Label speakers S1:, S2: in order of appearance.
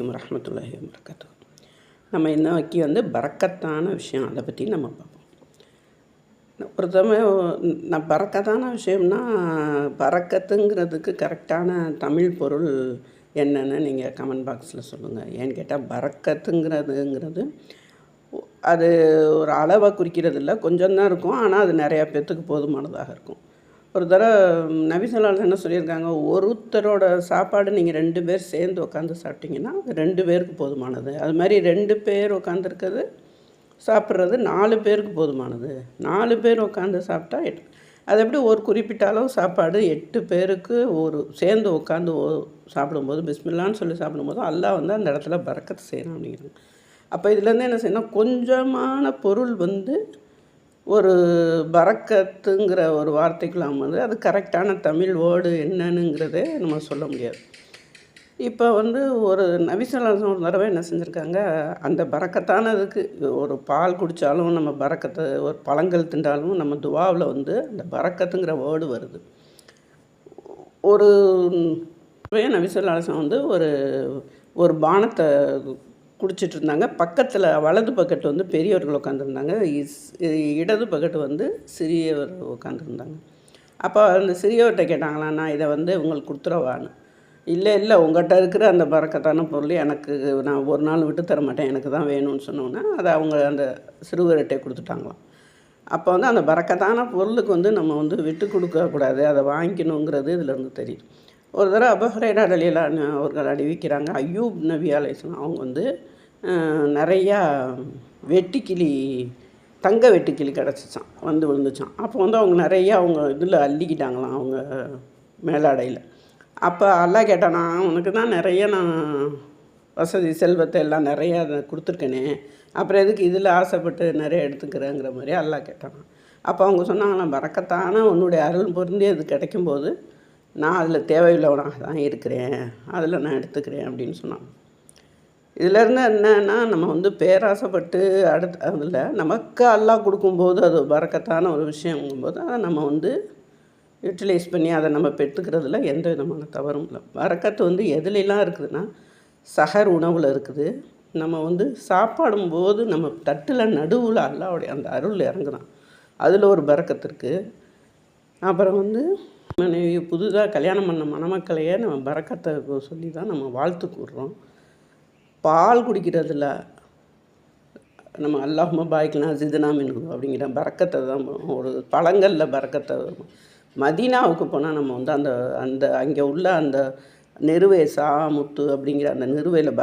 S1: அலைக்கும் வரஹ்மத்துல்லாஹி வபரகாத்துஹு. நம்ம இன்னைக்கு வந்து பரக்கத்தான விஷயம் அதை பற்றி நம்ம பார்ப்போம். ஒரு நான் பரக்கத்தான விஷயம்னா பரக்கத்துங்கிறதுக்கு கரெக்டான தமிழ் பொருள் என்னன்னு நீங்கள் கமெண்ட் பாக்ஸில் சொல்லுங்கள். ஏன்னு கேட்டால் பரக்கத்துங்கிறதுங்கிறது அது ஒரு அளவை குறிக்கிறது இல்லை, கொஞ்சம் தான் இருக்கும். ஆனால் அது நிறையா பேர்த்துக்கு போதுமானதாக இருக்கும். ஒரு தடவை நபி ஸல்லல்லாஹு அலைஹி வஸல்லம் என்ன சொல்லியிருக்காங்க, ஒருத்தரோட சாப்பாடு நீங்கள் 2 பேர் சேர்ந்து உட்காந்து சாப்பிட்டீங்கன்னா அது 2 பேருக்கு போதுமானது. அது மாதிரி 2 பேர் உட்காந்துருக்கிறது சாப்பிட்றது 4 பேருக்கு போதுமானது. 4 பேர் உட்காந்து சாப்பிட்டா 8. அது எப்படி ஒரு குறிப்பிட்ட அளவு சாப்பாடு 8 பேருக்கு ஒரு சேர்ந்து உட்காந்து சாப்பிடும்போது பிஸ்மில்லான்னு சொல்லி சாப்பிடும்போது அல்லாஹ் வந்து அந்த இடத்துல பரக்கத்து செய்யணும் அப்படிங்கிறாங்க. அப்போ இதுலேருந்து என்ன செய்யணும், கொஞ்சமான பொருள் வந்து ஒரு பரக்கத்துங்கிற ஒரு வார்த்தைக்குள்ள வந்து அது கரெக்டான தமிழ் வேர்டு என்னன்னுங்கிறதே நம்ம சொல்ல முடியாது. இப்போ வந்து ஒரு நபி ஸல்லல்லாஹு அலைஹி வஸல்லம் ஒரு தடவை என்ன செஞ்சுருக்காங்க, அந்த பரக்கத்தானதுக்கு ஒரு பால் குடித்தாலும் நம்ம பரக்கத்தை, ஒரு பழங்கள் தின்றாலும் நம்ம துவாவில் வந்து அந்த பரக்கத்துங்கிற வேர்டு வருது. ஒரு நபி ஸல்லல்லாஹு அலைஹி வஸல்லம் வந்து ஒரு பானத்தை குடிச்சிட்டு இருந்தாங்க. பக்கத்தில் வலது பக்கத்து வந்து பெரியவர்கள் உட்காந்துருந்தாங்க, இடது பக்கத்து வந்து சிறியவர் உட்காந்துருந்தாங்க. அப்போ அந்த சிறியவர்கிட்ட கேட்டாங்களாம், நான் இதை வந்து உங்களுக்கு கொடுத்துறவான்னு. இல்லை உங்கள்கிட்ட இருக்கிற அந்த பரக்கத்தான பொருள் எனக்கு நான் ஒரு நாள் விட்டு தர மாட்டேன், எனக்கு தான் வேணும்னு சொன்னோன்னே அதை அவங்க அந்த சிறுவர்கிட்ட கொடுத்துட்டாங்களாம். அப்போ வந்து அந்த பரக்கத்தான பொருளுக்கு வந்து நம்ம வந்து விட்டு கொடுக்கக்கூடாது, அதை வாங்கிக்கணுங்கிறது இதிலேருந்து தெரியுது. ஒரு தடவை அபூ ஹுரைரா ரலியல்லாஹு அன்ஹு அவர்கள் அறிவிக்கிறாங்க, அய்யூப் நபி அலைஹிஸ்ஸலாம் அவங்க வந்து நிறையா வெட்டுக்கிளி, தங்க வெட்டுக்கிளி கிடச்சிச்சான், வந்து விழுந்துச்சான். அப்போ வந்து அவங்க நிறையா அவங்க இதில் அள்ளிக்கிட்டாங்களாம், அவங்க மேலாடையில். அப்போ அல்லாஹ் கேட்டானா, உனக்கு தான் நிறைய நான் வசதி செல்வத்தை எல்லாம் நிறையா அதை கொடுத்துருக்கேனே, அப்புறம் எதுக்கு இதில் ஆசைப்பட்டு நிறைய எடுத்துக்கிறேங்கிற மாதிரி அல்லாஹ் கேட்டானா. அப்போ அவங்க சொன்னாங்களாம், பரக்கத்தான உன்னுடைய அருள் பொருந்தி அது கிடைக்கும்போது நான் அதில் தேவையுள்ளவனாக தான் இருக்கிறேன், அதில் நான் எடுத்துக்கிறேன் அப்படின்னு சொன்னாங்க. இதிலேருந்து என்னன்னா, நம்ம வந்து பேராசைப்பட்டு அதில் நமக்கு அல்லாஹ் கொடுக்கும்போது அது பரக்கத்தான ஒரு விஷயங்கும்போது அதை நம்ம வந்து யூட்டிலைஸ் பண்ணி அதை நம்ம பெற்றுக்கிறதுல எந்த விதமான தவறும் இல்லை. பரக்கத்து வந்து எதுலெலாம் இருக்குதுன்னா, சஹர் உணவில் இருக்குது. நம்ம வந்து சாப்பாடும்போது நம்ம தட்டில் நடுவில் அல்லாஹ்வுடைய அந்த அருள் இறங்குதான், அதில் ஒரு பரக்கத்து இருக்குது. அப்புறம் வந்து மனைவி புதுதாக கல்யாணம் பண்ண மணமக்களையே நம்ம பரக்கத்தை சொல்லி தான் நம்ம வாழ்த்து கூறுறோம். பால் குடிக்கிறதுல நம்ம அல்லாஹும்ம பாரிக்னா ஸித்னா மின்ஹு அப்படிங்கிற பரக்கத்தை தான், ஒரு பழங்களில் பரக்கத்தை. மதீனாவுக்கு போனால் நம்ம வந்து அந்த அங்கே உள்ள அந்த நிறுவை முத்து அப்படிங்கிற அந்த நிறுவையில்